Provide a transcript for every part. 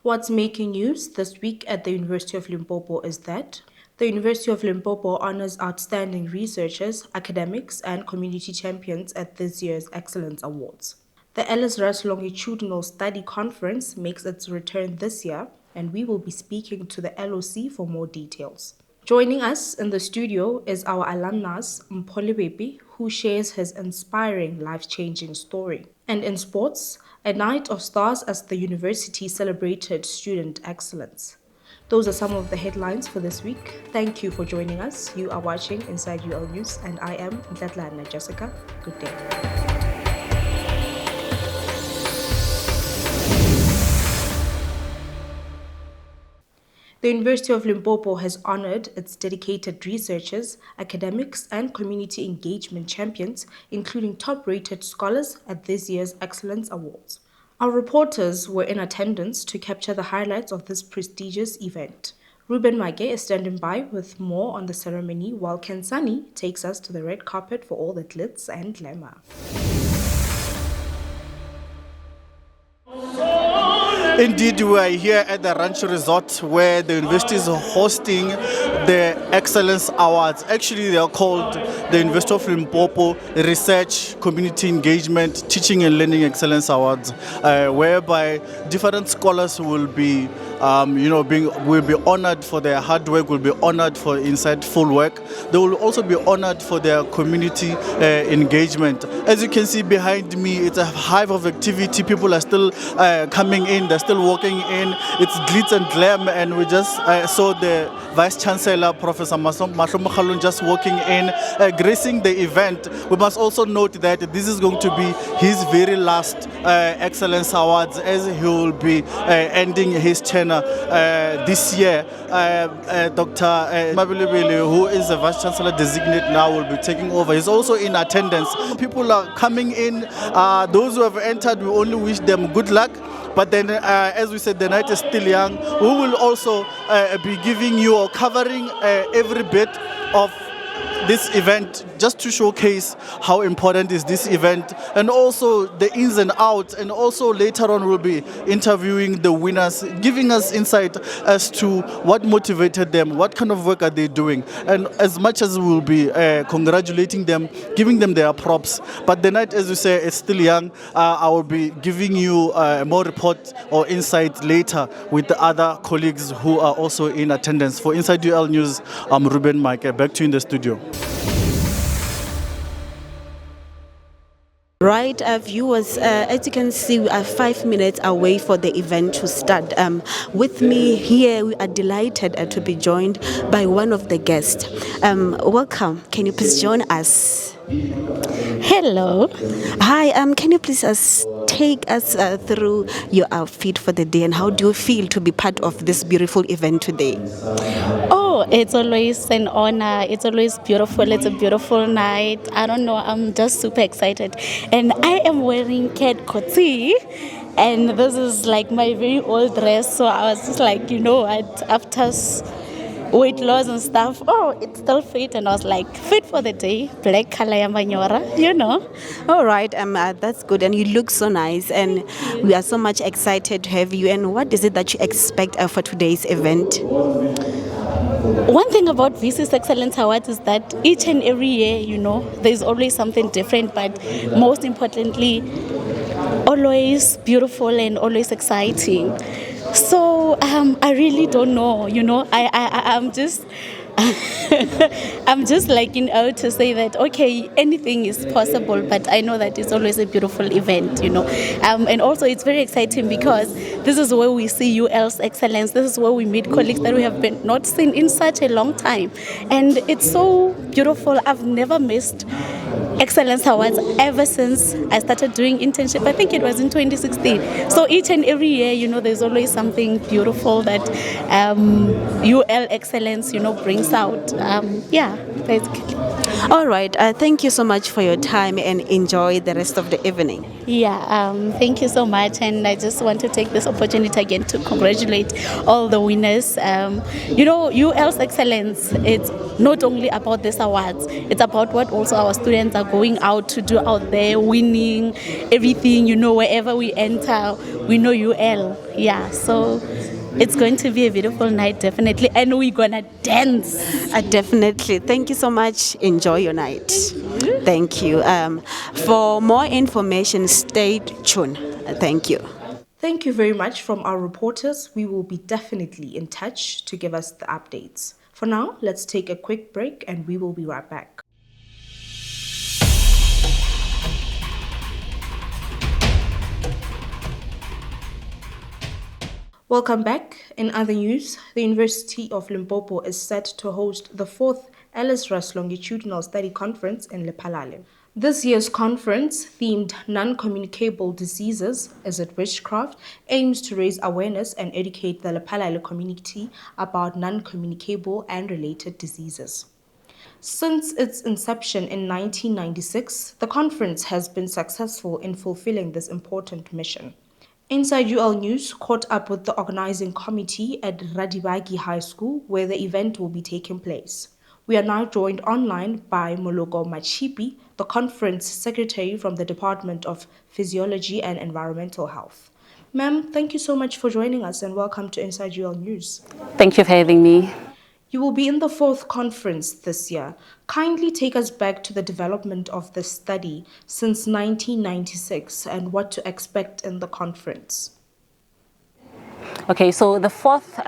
What's making news this week at the University of Limpopo is that the University of Limpopo honors outstanding researchers, academics, and community champions at this year's Excellence Awards. The Ellisras Longitudinal Study Conference makes its return this year, and we will be speaking to the LOC for more details. Joining us in the studio is our alumnus, Mpho, who shares his inspiring, life-changing story. And in sports, a night of stars as the university celebrated student excellence. Those are some of the headlines for this week. Thank you for joining us. You are watching Inside UL News, and I am Ntatlana Jessica. Good day. The University of Limpopo has honored its dedicated researchers, academics, and community engagement champions, including top-rated scholars at this year's Excellence Awards. Our reporters were in attendance to capture the highlights of this prestigious event. Ruben Mage is standing by with more on the ceremony, while Kensani takes us to the red carpet for all the glitz and glamour. Indeed, we are here at the Rancho Resort where the university is hosting the Excellence Awards. Actually, they are called the University of Limpopo Research, Community Engagement, Teaching and Learning Excellence Awards, whereby different scholars will be will be honored for their hard work, will be honored for insightful work. They will also be honored for their community engagement. As you can see behind me, it's a hive of activity. People are still coming in, they're still walking in. It's glitz and glam, and we just saw the Vice Chancellor, Professor Mahlo Mokgalong, just walking in, gracing the event. We must also note that this is going to be his very last Excellence Awards, as he will be ending his tenure this year. Dr. Mabilibili, who is the Vice Chancellor designate now, will be taking over. He's also in attendance. People are coming in. Those who have entered, we only wish them good luck. But then, as we said, the night is still young. We will also be giving you or covering every bit of this event, just to showcase how important is this event, and also the ins and outs, and also later on we'll be interviewing the winners, giving us insight as to what motivated them, what kind of work are they doing, and as much as we'll be congratulating them, giving them their props. But the night, as you say, is still young. I will be giving you more report or insight later with the other colleagues who are also in attendance. For Inside UL News, I'm Ruben Mike. Back to you in the studio. Right, viewers, as you can see, we are 5 minutes away for the event to start. With me here, we are delighted to be joined by one of the guests. Welcome. Can you please join us? Hello. Hi, can you please take us through your outfit for the day, and how do you feel to be part of this beautiful event today? Oh, it's always an honor. It's always beautiful. It's a beautiful night. I don't know. I'm just super excited. And I am wearing cat koti. And this is like my very old dress. So I was just like, after weight loss and stuff, it's still fit. And I was like, fit for the day. Black color yamanyora, All right, that's good. And you look so nice. And we are so much excited to have you. And what is it that you expect for today's event? One thing about VC's Excellence Awards is that each and every year, there's always something different, but most importantly, always beautiful and always exciting. So I really don't know, I'm just I'm just liking out to say that, okay, anything is possible, but I know that it's always a beautiful event, And also it's very exciting because this is where we see UL's excellence. This is where we meet colleagues that we have been not seen in such a long time. And it's so beautiful. I've never missed Excellence Awards ever since I started doing internship. I think it was in 2016. So each and every year, there's always something beautiful that UL Excellence, brings out. Basically. All right. Thank you so much for your time and enjoy the rest of the evening. Yeah, thank you so much, and I just want to take this opportunity again to congratulate all the winners. UL's excellence, it's not only about these awards, it's about what also our students are going out to do out there, winning everything, wherever we enter, we know UL. Yeah, so it's going to be a beautiful night, definitely, and we're gonna dance. Definitely. Thank you so much. Enjoy your night. Thank you. For more information, stay tuned. Thank you. Thank you very much from our reporters. We will be definitely in touch to give us the updates. For now, let's take a quick break and we will be right back. Welcome back. In other news, the University of Limpopo is set to host the 4th Ellisras Longitudinal Study Conference in Lephalale. This year's conference, themed Non-Communicable Diseases, Is It Witchcraft?, aims to raise awareness and educate the Lephalale community about non-communicable and related diseases. Since its inception in 1996, the conference has been successful in fulfilling this important mission. Inside UL News caught up with the organizing committee at Radibagi High School, where the event will be taking place. We are now joined online by Moloko Machipi, the conference secretary from the Department of Physiology and Environmental Health. Ma'am, thank you so much for joining us and welcome to Inside UL News. Thank you for having me. You will be in the 4th conference this year. Kindly take us back to the development of this study since 1996 and what to expect in the conference. Okay, so the 4th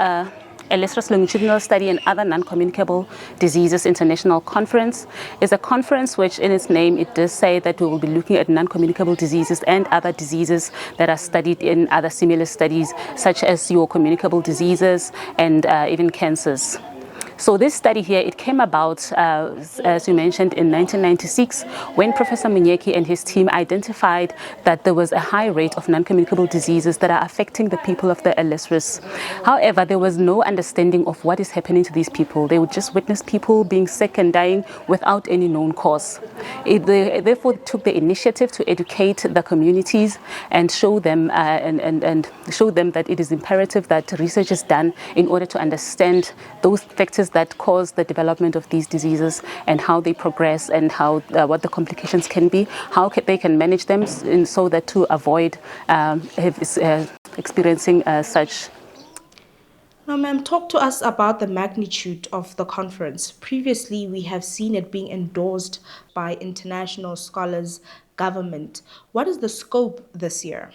Ellisras Longitudinal Study and Other Non-Communicable Diseases International Conference is a conference which in its name it does say that we will be looking at non-communicable diseases and other diseases that are studied in other similar studies such as your communicable diseases and even cancers. So this study here, it came about, as you mentioned, in 1996, when Professor Munyeki and his team identified that there was a high rate of non-communicable diseases that are affecting the people of the Ellisras. However, there was no understanding of what is happening to these people. They would just witness people being sick and dying without any known cause. They therefore took the initiative to educate the communities and show them and show them that it is imperative that research is done in order to understand those factors that cause the development of these diseases and how they progress and how what the complications can be, how they can manage them so that to avoid experiencing such. Now, ma'am, talk to us about the magnitude of the conference. Previously, we have seen it being endorsed by international scholars, government. What is the scope this year?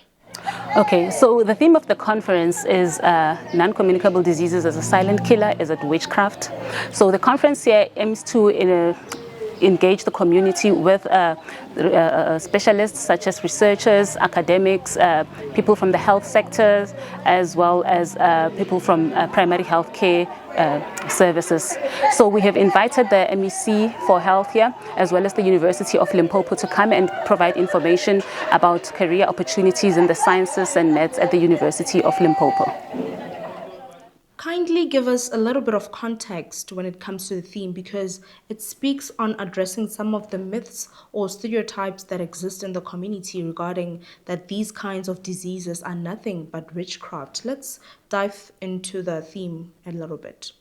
Okay, so the theme of the conference is non-communicable diseases as a silent killer, is it witchcraft? So the conference here aims to engage the community with specialists such as researchers, academics, people from the health sectors, as well as people from primary health care services. So we have invited the MEC for Health here, as well as the University of Limpopo, to come and provide information about career opportunities in the sciences and maths at the University of Limpopo. Kindly give us a little bit of context when it comes to the theme, because it speaks on addressing some of the myths or stereotypes that exist in the community regarding that these kinds of diseases are nothing but witchcraft. Let's dive into the theme a little bit.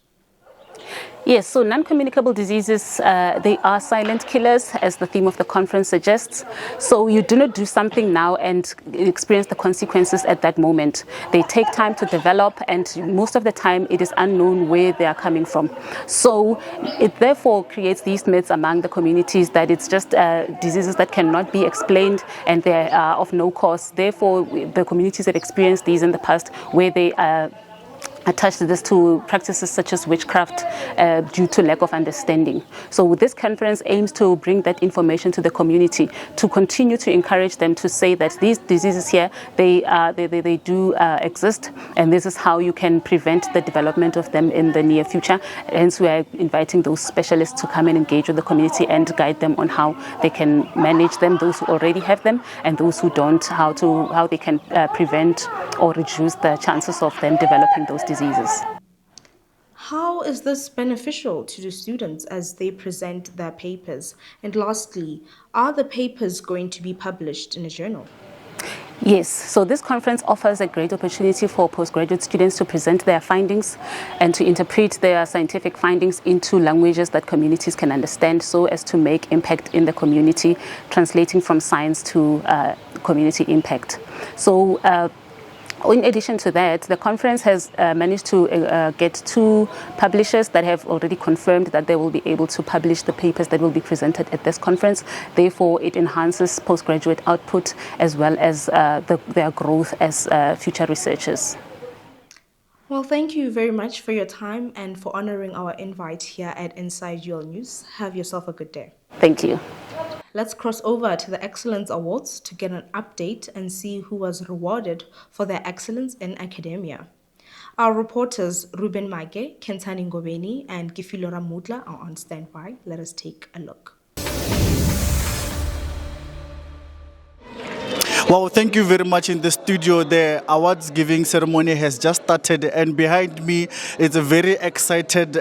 Yes, so non-communicable diseases, they are silent killers, as the theme of the conference suggests. So you do not do something now and experience the consequences at that moment. They take time to develop, and most of the time it is unknown where they are coming from. So it therefore creates these myths among the communities that it's just diseases that cannot be explained and they are of no cause. Therefore, the communities that experienced these in the past, where they attached this to practices such as witchcraft due to lack of understanding. So this conference aims to bring that information to the community, to continue to encourage them to say that these diseases here, they do exist, and this is how you can prevent the development of them in the near future. Hence, we are inviting those specialists to come and engage with the community and guide them on how they can manage them, those who already have them, and those who don't, how they can prevent or reduce the chances of them developing those diseases. How is this beneficial to the students as they present their papers? And lastly, are the papers going to be published in a journal? Yes, so this conference offers a great opportunity for postgraduate students to present their findings and to interpret their scientific findings into languages that communities can understand so as to make impact in the community, translating from science to community impact. So in addition to that, the conference has managed to get 2 publishers that have already confirmed that they will be able to publish the papers that will be presented at this conference. Therefore, it enhances postgraduate output as well as their growth as future researchers. Well, thank you very much for your time and for honoring our invite here at Inside UL News. Have yourself a good day. Thank you. Let's cross over to the Excellence Awards to get an update and see who was rewarded for their excellence in academia. Our reporters Ruben Mage, Kentani Ngobeni, and Gifilora Mutla are on standby. Let us take a look. Well, thank you very much. In the studio, the awards giving ceremony has just started, and behind me is a very excited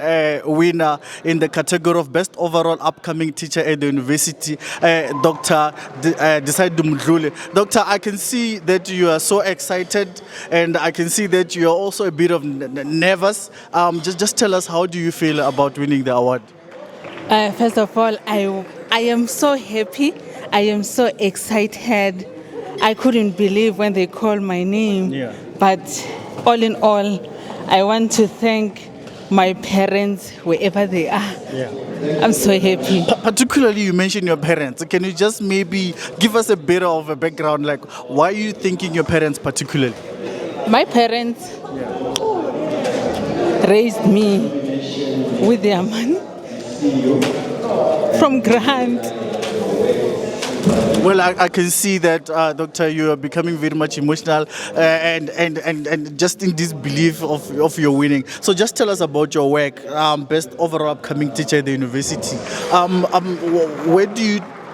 winner in the category of Best Overall Upcoming Teacher at the University, Dr. Desai Dumdlule. Doctor, I can see that you are so excited, and I can see that you are also a bit of nervous. Just tell us, how do you feel about winning the award? First of all, I am so happy. I am so excited. I couldn't believe when they called my name. Yeah. But all in all, I want to thank my parents, wherever they are. Yeah. I'm so happy. Particularly, you mentioned your parents. Can you just maybe give us a bit of a background, like why are you thinking your parents particularly? My parents raised me with their money from grant. Well, I can see that, Doctor, you are becoming very much emotional and just in disbelief of your winning. So just tell us about your work, Best Overall Upcoming Teacher at the University.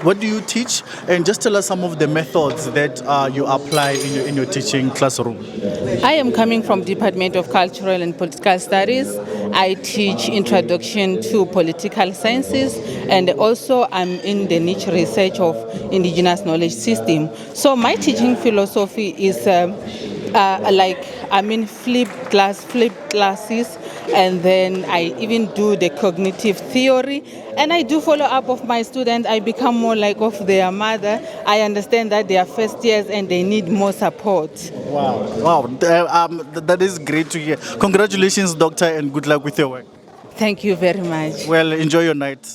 What do you teach? And just tell us some of the methods that you apply in your teaching classroom. I am coming from Department of Cultural and Political Studies. I teach Introduction to Political Sciences, and also I'm in the niche research of Indigenous Knowledge System. So my teaching philosophy is flipped classes, and then I even do the cognitive theory, and I do follow up of my students. I become more like of their mother. I understand that they are first years and they need more support. Wow, that is great to hear. Congratulations, Doctor, and good luck with your work. Thank you very much. Well, enjoy your night.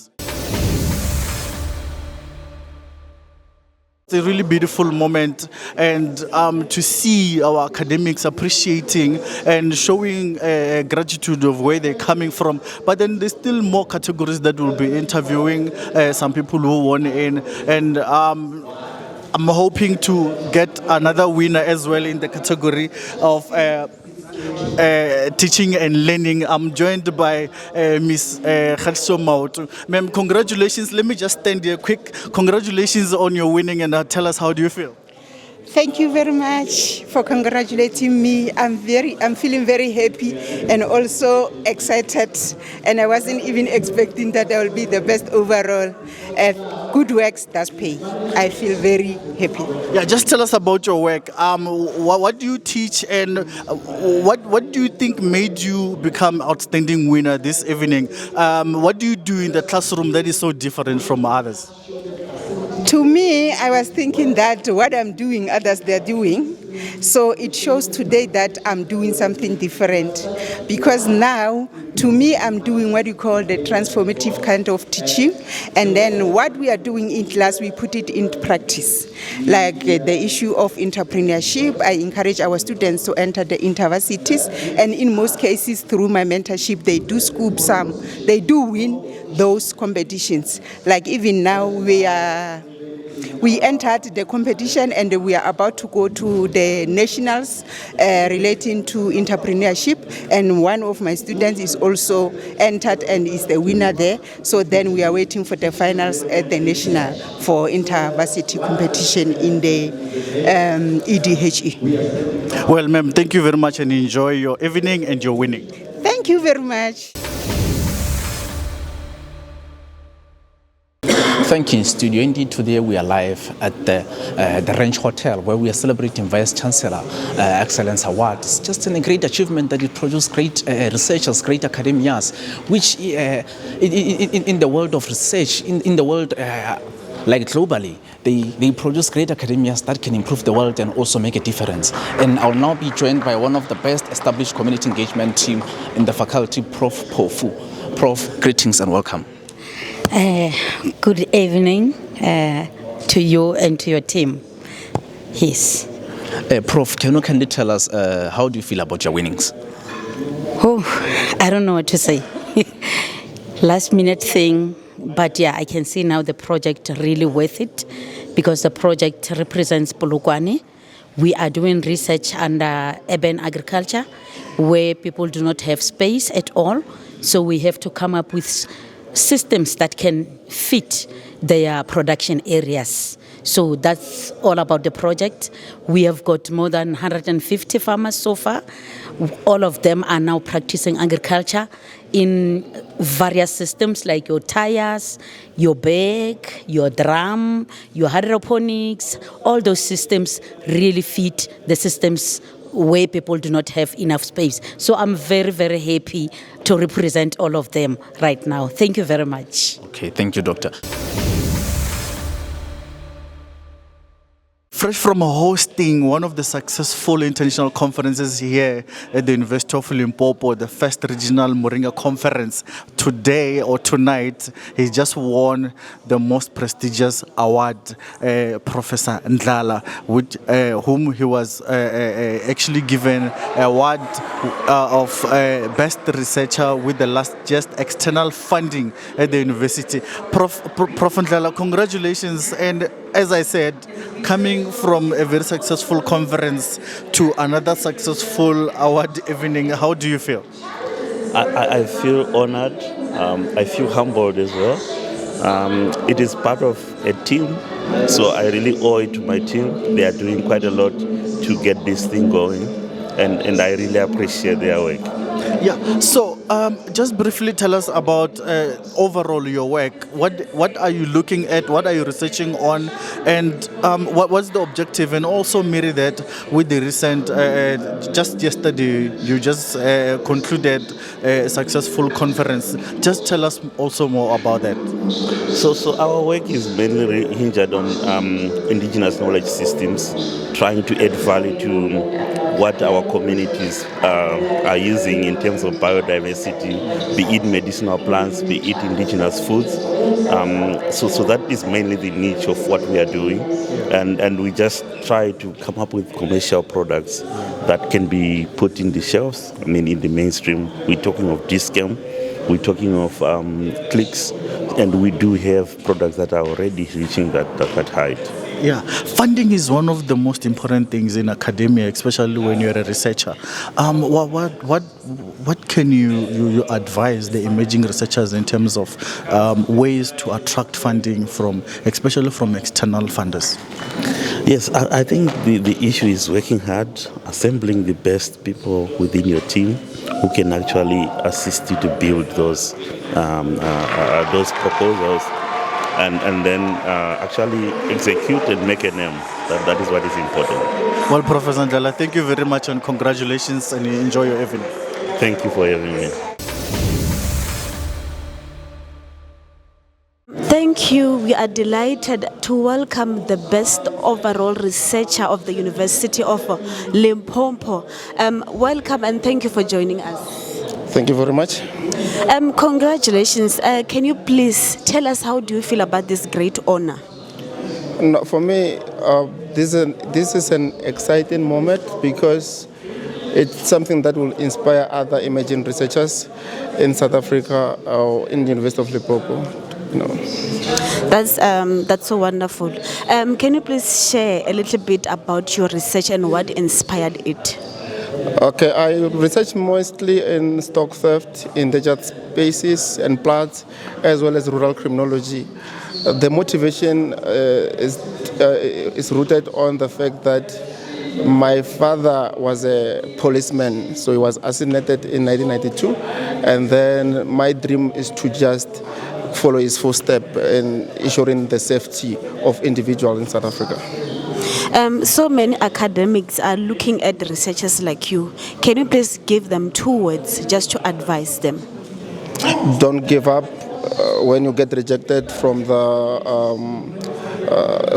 It's a really beautiful moment, and to see our academics appreciating and showing gratitude of where they're coming from. But then there's still more categories that we'll be interviewing, some people who won in, and I'm hoping to get another winner as well in the category of teaching and learning. I'm joined by Miss Khadiso Mautu. Ma'am, congratulations. Let me just stand here quick. Congratulations on your winning, and tell us, how do you feel? Thank you very much for congratulating me. I'm feeling very happy and also excited, and I wasn't even expecting that I will be the best overall. Good works does pay. I feel very happy. Yeah, just tell us about your work. What do you teach, and what do you think made you become outstanding winner this evening? What do you do in the classroom that is so different from others? To me, I was thinking that what I'm doing, others they're doing. So it shows today that I'm doing something different. Because now, to me, I'm doing what you call the transformative kind of teaching. And then what we are doing in class, we put it into practice. Like the issue of entrepreneurship, I encourage our students to enter the universities. And in most cases, through my mentorship, they do scoop some. They do win those competitions. Like even now, we entered the competition and we are about to go to the nationals relating to entrepreneurship, and one of my students is also entered and is the winner there. So then we are waiting for the finals at the national for inter-varsity competition in the EDHE. Well, ma'am, thank you very much and enjoy your evening and your winning. Thank Thank you very much. Thank you, Studio. Indeed, today we are live at the Ranch Hotel where we are celebrating Vice Chancellor Excellence Award. It's just a great achievement that it produced great researchers, great academias, which in the world of research, in the world like globally, they produce great academias that can improve the world and also make a difference. And I'll now be joined by one of the best established community engagement team in the faculty, Prof. Pofu. Prof, greetings and welcome. Good evening to you and to your team. Yes. Prof, can you kindly tell us how do you feel about your winnings? Oh, I don't know what to say. Last minute thing, but yeah, I can see now the project really worth it because the project represents Polokwane. We are doing research under urban agriculture where people do not have space at all. So we have to come up with systems that can fit their production areas. So that's all about the project. We have got more than 150 farmers so far. All of them are now practicing agriculture in various systems like your tires, your bag, your drum, your hydroponics. All those systems really fit the systems where people do not have enough space. So I'm very, very happy to represent all of them right now. Thank you very much. Okay, thank you, Doctor. Fresh from hosting one of the successful international conferences here at the University of Limpopo, the first regional Moringa conference, today or tonight, he just won the most prestigious award, Professor Ndlala, whom he was actually given an award of best researcher with the last just external funding at the university. Prof Ndlala, congratulations. And as I said, coming from a very successful conference to another successful award evening, how do you feel? I feel honored. I feel humbled as well. It is part of a team, so I really owe it to my team. They are doing quite a lot to get this thing going, and I really appreciate their work. Yeah, so just briefly tell us about overall your work. What are you looking at? What are you researching on? And what's the objective? And also mirror that with the recent, just yesterday, you just concluded a successful conference. Just tell us also more about that. So our work is mainly hinged on indigenous knowledge systems, trying to add value to what our communities are using in terms of biodiversity, be it medicinal plants, be it indigenous foods. So that is mainly the niche of what we are doing. And we just try to come up with commercial products that can be put in the shelves. I mean, in the mainstream, we're talking of discount, we're talking of clicks, and we do have products that are already reaching that height. Yeah, funding is one of the most important things in academia, especially when you're a researcher. What can you advise the emerging researchers in terms of ways to attract funding especially from external funders? Yes, I think the issue is working hard, assembling the best people within your team who can actually assist you to build those proposals. And then actually execute and make a name. That is what is important. Well, Professor Ndlala, thank you very much and congratulations and enjoy your evening. Thank you for having me. Thank you. We are delighted to welcome the best overall researcher of the University of Limpopo. Welcome and thank you for joining us. Thank you very much. Congratulations. Can you please tell us how do you feel about this great honor? No, for me, this is an exciting moment because it's something that will inspire other emerging researchers in South Africa or in the University of Limpopo. That's so wonderful. Can you please share a little bit about your research and what inspired it? Okay, I research mostly in stock theft, endangered species and plants, as well as rural criminology. The motivation is rooted on the fact that My father was a policeman, so he was assassinated in 1992, and then my dream is to just follow his footsteps in ensuring the safety of individuals in South Africa. So many academics are looking at researchers like you. Can you please give them 2 words just to advise them? Don't give up when you get rejected from the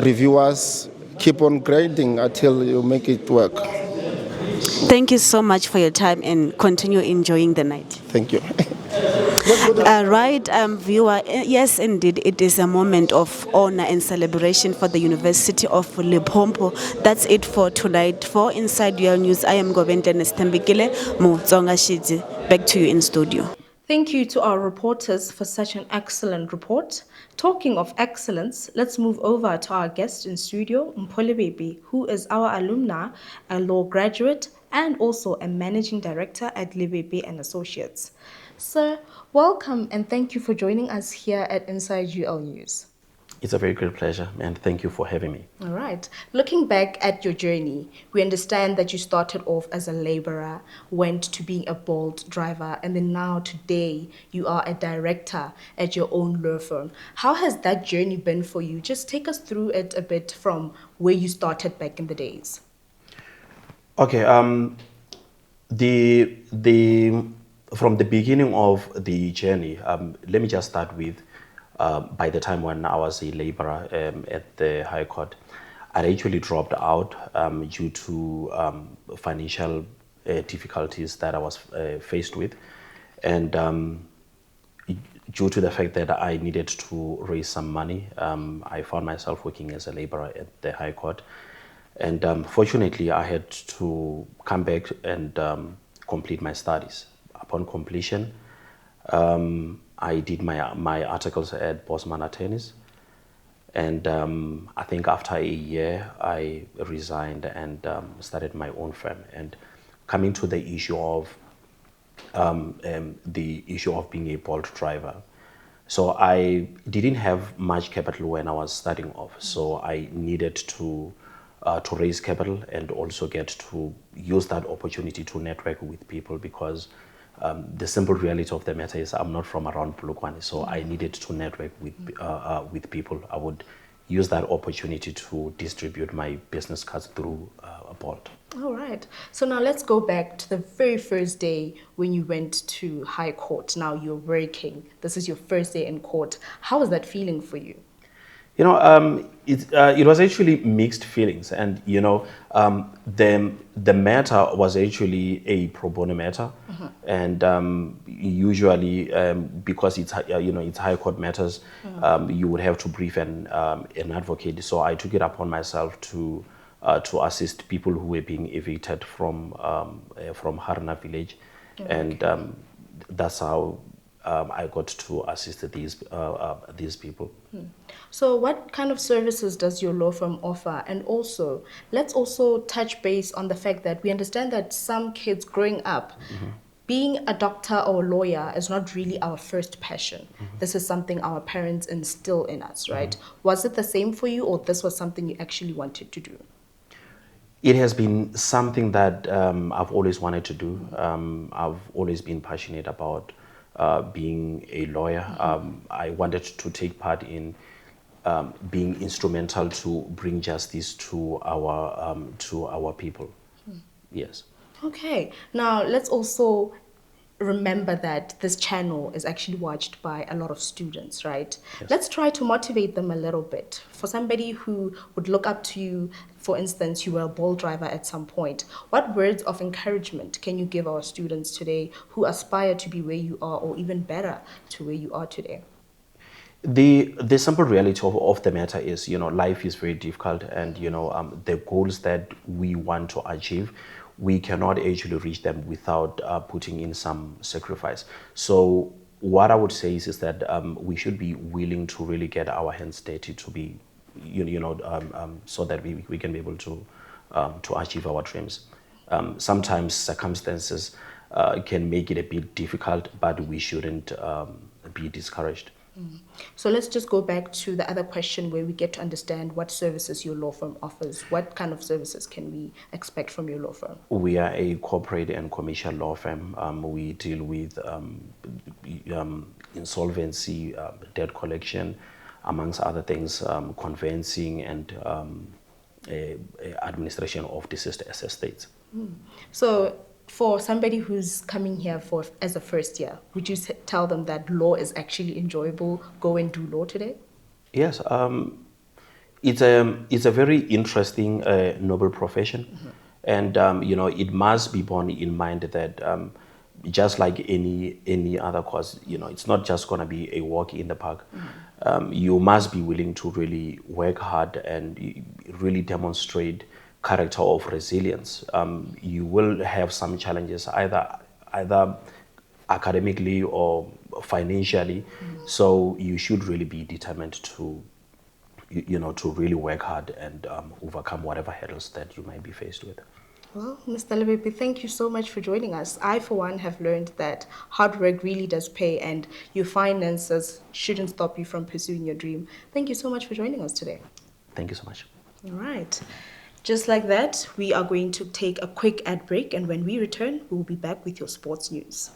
reviewers. Keep on grading until you make it work. Thank you so much for your time and continue enjoying the night. Thank you. Right, viewer, yes, indeed, it is a moment of honor and celebration for the University of Limpopo. That's it for tonight. For Inside Your News, I am Govende Nestembekile Mutsonga Shidzi. Back to you in studio. Thank you to our reporters for such an excellent report. Talking of excellence, let's move over to our guest in studio, Mpole Baby, who is our alumni, a law graduate, and also a managing director at Libebe and Associates. Sir, welcome and thank you for joining us here at Inside UL News. It's a very great pleasure, and thank you for having me. All right. Looking back at your journey, we understand that you started off as a laborer, went to being a Bolt driver, and then now today you are a director at your own law firm. How has that journey been for you? Just take us through it a bit from where you started back in the days. Okay. From the beginning of the journey, let me just start with. By the time when I was a laborer at the High Court, I actually dropped out due to financial difficulties that I was faced with. And due to the fact that I needed to raise some money, I found myself working as a laborer at the High Court. And fortunately, I had to come back and complete my studies. Upon completion, I did my articles at Bosman Attorneys, and I think after a year I resigned and started my own firm. And coming to the issue of being a Bolt driver, so I didn't have much capital when I was starting off, so I needed to raise capital and also get to use that opportunity to network with people, because the simple reality of the matter is I'm not from around Polokwane, so I needed to network with people. I would use that opportunity to distribute my business cards through a Bolt. All right. So now let's go back to the very first day when you went to High Court. Now you're working. This is your first day in court. How was that feeling for you? You know, it was actually mixed feelings, and you know, the matter was actually a pro bono matter, and usually because it's it's High Court matters, you would have to brief an advocate. So I took it upon myself to assist people who were being evicted from Harna village, and that's how I got to assist these people. So what kind of services does your law firm offer? And also, let's also touch base on the fact that we understand that some kids growing up, being a doctor or a lawyer is not really our first passion. This is something our parents instill in us, right? Was it the same for you, or this was something you actually wanted to do? It has been something that I've always wanted to do. I've always been passionate about being a lawyer. I wanted to take part in being instrumental to bring justice to our people. Yes. Okay. Now let's also remember that this channel is actually watched by a lot of students, right? Yes. Let's try to motivate them a little bit. For somebody who would look up to you, for instance, you were a Bolt driver at some point, what words of encouragement can you give our students today who aspire to be where you are, or even better to where you are today? The simple reality of the matter is, life is very difficult, and the goals that we want to achieve, we cannot actually reach them without putting in some sacrifice. So what I would say is that we should be willing to really get our hands dirty to be, so that we can be able to achieve our dreams. Sometimes circumstances can make it a bit difficult, but we shouldn't be discouraged. So let's just go back to the other question where we get to understand what services your law firm offers. What kind of services can we expect from your law firm? We are a corporate and commercial law firm. We deal with insolvency, debt collection, amongst other things, conveyancing and administration of deceased estates. So for somebody who's coming here as a first year, would you tell them that law is actually enjoyable? Go and do law today? Yes, it's a very interesting, noble profession, and it must be borne in mind that just like any other course, it's not just going to be a walk in the park. You must be willing to really work hard and really demonstrate character of resilience. You will have some challenges either academically or financially, so you should really be determined to to really work hard and overcome whatever hurdles that you might be faced with. Well, Mr. Lebepe, thank you so much for joining us. I, for one, have learned that hard work really does pay, and your finances shouldn't stop you from pursuing your dream. Thank you so much for joining us today. Thank you so much. All right. Just like that, we are going to take a quick ad break, and when we return, we will be back with your sports news.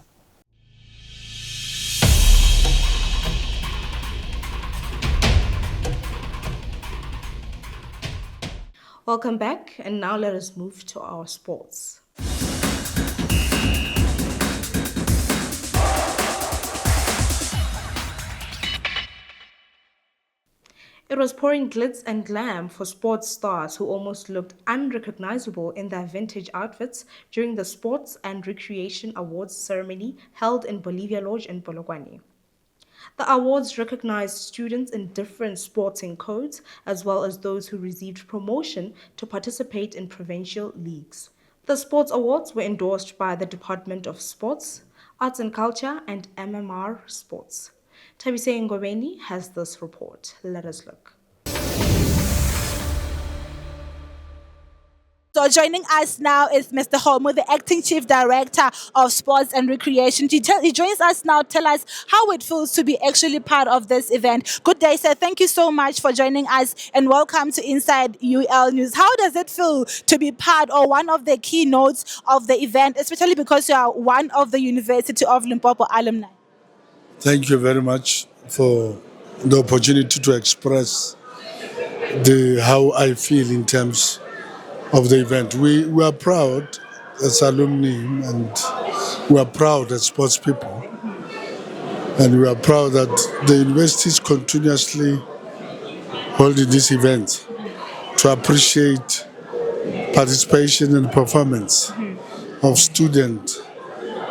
Welcome back, and now let us move to our sports. It was pouring glitz and glam for sports stars who almost looked unrecognizable in their vintage outfits during the Sports and Recreation Awards ceremony held in Bolivia Lodge in Polokwane. The awards recognized students in different sporting codes, as well as those who received promotion to participate in provincial leagues. The sports awards were endorsed by the Department of Sports, Arts and Culture, and MMR Sports. Tabise Ngobeni has this report. Let us look. So joining us now is Mr. Homo, the Acting Chief Director of Sports and Recreation. He joins us now. Tell us how it feels to be actually part of this event. Good day, sir. Thank you so much for joining us and welcome to Inside UL News. How does it feel to be part or one of the keynotes of the event, especially because you are one of the University of Limpopo alumni? Thank you very much for the opportunity to express how I feel in terms of the event. We are proud as alumni, and we are proud as sports people, and we are proud that the university is continuously holding this event to appreciate participation and performance of students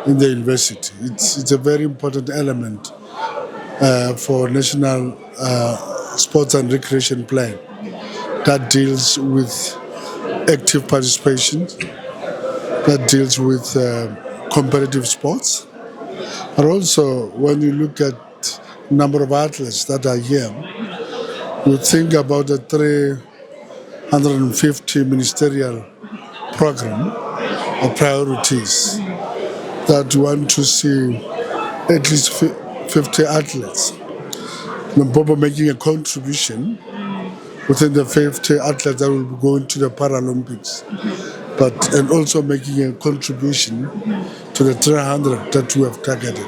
in the university. It's a very important element for national sports and recreation plan that deals with active participation, that deals with competitive sports. But also, when you look at number of athletes that are here, you think about the 350 ministerial program of priorities that want to see at least 50 athletes. Limpopo making a contribution within the 50 athletes that will be going to the Paralympics, and also making a contribution to the 300 that we have targeted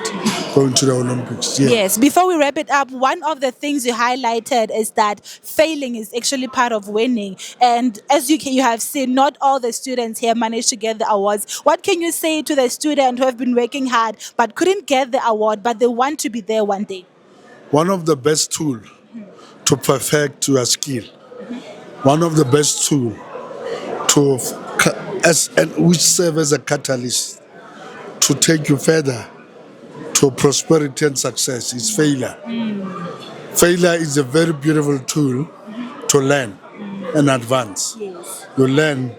going to the Olympics. Yeah. Yes, before we wrap it up, one of the things you highlighted is that failing is actually part of winning. And as you have seen, not all the students here managed to get the awards. What can you say to the students who have been working hard but couldn't get the award, but they want to be there one day? One of the best tools to perfect your skill, one of the best tools which serve as a catalyst to take you further to prosperity and success is failure. Failure is a very beautiful tool to learn and advance. You learn,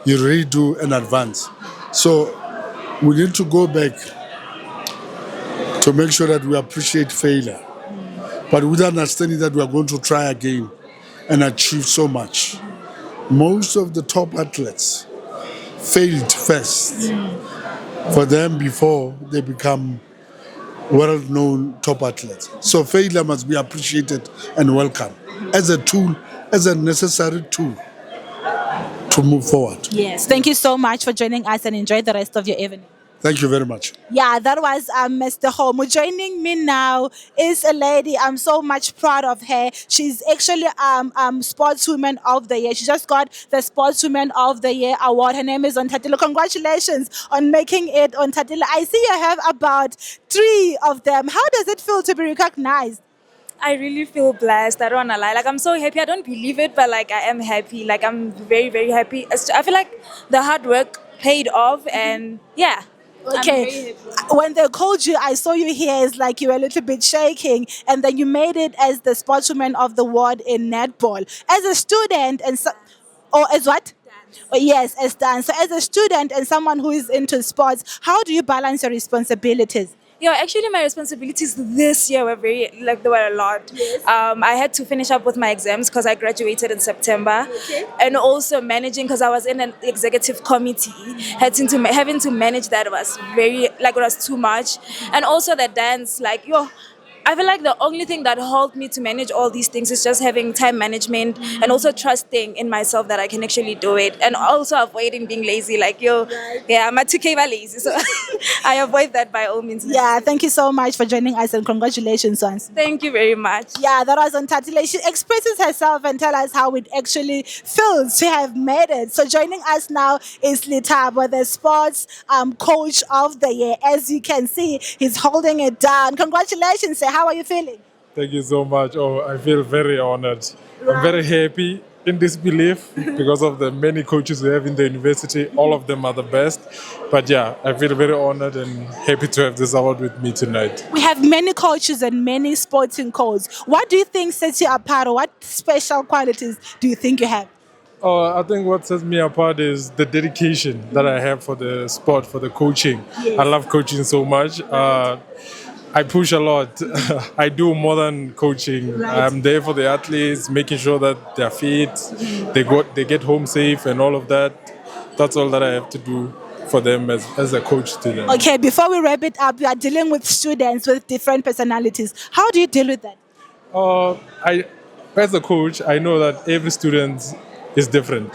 you redo and advance. So we need to go back to make sure that we appreciate failure, but with understanding that we are going to try again and achieve so much. Most of the top athletes failed first for them before they become world-known top athletes. So failure must be appreciated and welcome as a tool, as a necessary tool to move forward. Yes, thank you so much for joining us and enjoy the rest of your evening. Thank you very much. Yeah, that was Mr. Homo. Joining me now is a lady. I'm so much proud of her. She's actually Sportswoman of the Year. She just got the Sportswoman of the Year award. Her name is Ontatilo. Congratulations on making it, Ontatilo. I see you have about 3 of them. How does it feel to be recognized? I really feel blessed. I don't wanna lie. Like, I'm so happy. I don't believe it, but like I am happy. Like, I'm very, very happy. I feel like the hard work paid off, and yeah. Okay, when they called you, I saw you here. It's like you were a little bit shaking, and then you made it as the Sportswoman of the Ward in netball. As a student, or as what? Oh, yes, as dance. So, as a student and someone who is into sports, how do you balance your responsibilities? Yeah, actually, my responsibilities this year were there were a lot. Yes. I had to finish up with my exams because I graduated in September, and also managing because I was in an executive committee. Having to manage that was it was too much, and also the dance, I feel like the only thing that helped me to manage all these things is just having time management and also trusting in myself that I can actually do it, and also avoiding being lazy. I'm a 2K lazy, so I avoid that by all means. Yeah, thank you so much for joining us and congratulations once. Thank you very much. Yeah, that was Ontatile. She expresses herself and tell us how it actually feels to have made it. So joining us now is Litabo, the sports coach of the year. As you can see, he's holding it down. Congratulations, sir. How are you feeling? Thank you so much. Oh, I feel very honored. I'm very happy in disbelief because of the many coaches we have in the university. All of them are the best. But yeah, I feel very honored and happy to have this award with me tonight. We have many coaches and many sporting codes. What do you think sets you apart, or what special qualities do you think you have? I think what sets me apart is the dedication that I have for the sport, for the coaching. Yes. I love coaching so much. I push a lot. I do more than coaching. Right. I'm there for the athletes, making sure that they're fit, they get home safe and all of that. That's all that I have to do for them as a coach to them. Okay, before we wrap it up, you are dealing with students with different personalities. How do you deal with that? As a coach, I know that every student is different.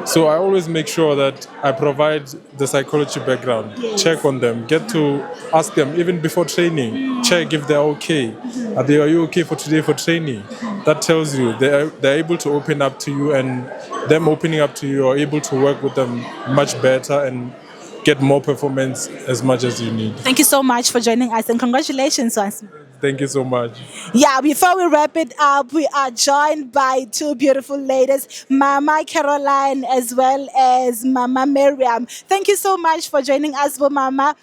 So I always make sure that I provide the psychology background, check on them, get to ask them even before training, check if they're okay. Are you okay for today for training? That tells you they're able to open up to you, and them opening up to you are able to work with them much better and get more performance as much as you need. Thank you so much for joining us and congratulations once more. Thank you so much. Yeah, before we wrap it up, we are joined by 2 beautiful ladies, Mama Caroline as well as Mama Miriam. Thank you so much for joining us, Mama.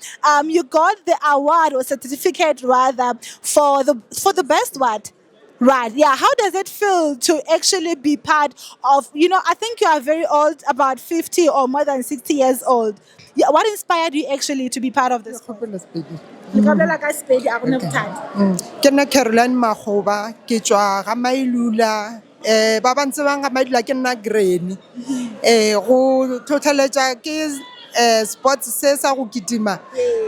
You got the award or certificate rather for the best what? Right, yeah. How does it feel to actually be part of, I think you are very old, about 50 or more than 60 years old. Yeah, what inspired you actually to be part of this? Ke nna Caroline Magoba ke tswa ga Mailula ba bantse ba ga Mailula ke nna Granny go tlhotlheletsa ke sports se sa go kitima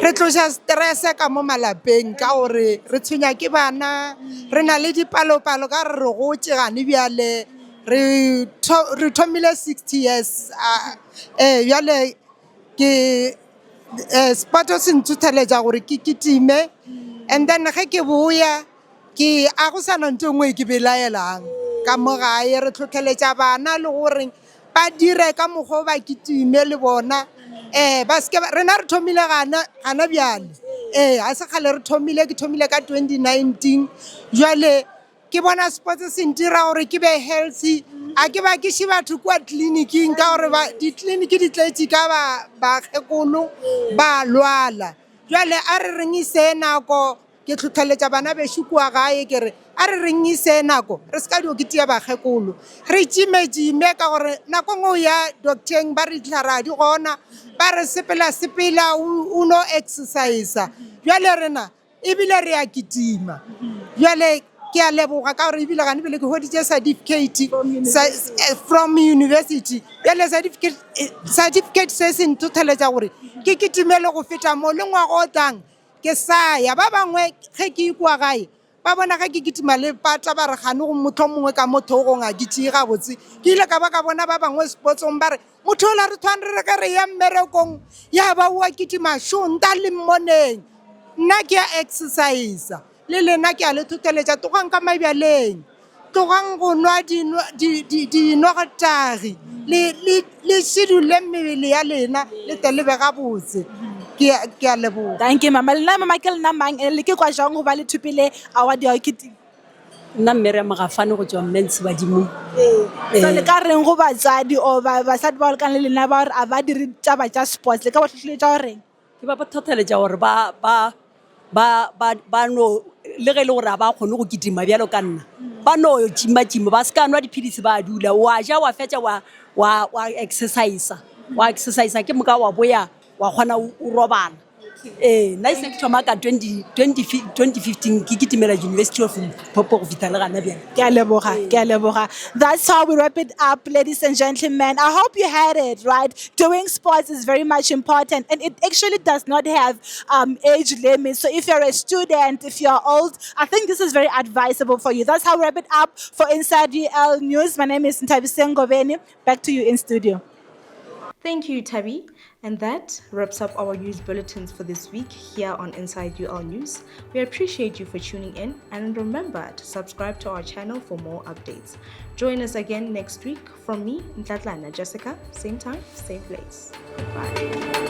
re tlosa stress ka mo malapeng ka gore re tshwenya ke bana re na le dipalopalo ka re go tšegane bjale re thomile 60 years bjale ke sport se nthutheletša gore ke kitime, and then ge ke boya ke a go sana ntho nngwe ke belaelang ka mo gae re tlhotlheletša bana le gore ba dire ka mokgwa ba kitime le bona rena re thomile gana bjale ga se kgale re thomile ke thomile ka 2019 jwale ke bona sports se ntira gore ke be healthy a ke ba ke shiba batho kwa tleliniking ka gore ditleliniki di tletše ka bakgekolo ba lwala jwale a re rengise nako ke tlhotlheletša bana bešo kua gae ke re a re rengise nako re se ka dio ke tia bakgekolo re tšimetsime ka gore nako ngwe ya docteng ba re tlara di gona ba re sepela o no exercise jwale rena ebile re a kitima jwale ke a leboga ka gore ebile gane bele ke hoditše certificate from university jwale certificate se se nthotheletša gore ke kitimele go feta mo le ngwaga o tlang ke sa ya ba bangwe ge ke ikwa gae ba bona ga ke kitima le pata ba re gane go motho mongwe ka motho go nga kitse ga botse ke ile ka ba ka bona ba bangwe sportsong ba re motho o la re tshwanre ka re ya mmerekong ya ba wa kitima shonta le mmoneng nna ke ya exercise le lena ke a le thoteletša togang ka mabjaleng togang go nwa dinogotagi le sedule mebele ya lena le telebe ga botse ke a leboga. Thank you, Mama. Mama ke lena mang le ke kwa jang go ba le thupile award ya kitty. Nna mmere magafane go tswa mense badimo. So le ka reng go batsadi o basadi ba le kana le lena ba re a ba dire taba tša sports le ka ba tlhotlhile tša gore Ke ba thotholetša gore ba no le ge le gore ba kgone go kitima bjalo ka nna ba no tima ba se ka nwa dipilisi ba dula wa ja wa fetša wa exercise ke moka wa boya wa kgona o robala nna se ke thoma ka 2015 ke kitimela University of Limpopo go fitha le gana bjale. Ke a leboga. That's how we wrap it up, ladies and gentlemen. I hope you had it, right? Doing sports is very much important, and it actually does not have age limits. So if you're a student, if you're old, I think this is very advisable for you. That's how we wrap it up for Inside UL News. My name is Ntabiseng Goveni. Back to you in studio. Thank you, Tabi. And that wraps up our news bulletins for this week here on Inside UL News. We appreciate you for tuning in, and remember to subscribe to our channel for more updates. Join us again next week. From me, Ntlatlana Jessica, same time, same place. Goodbye.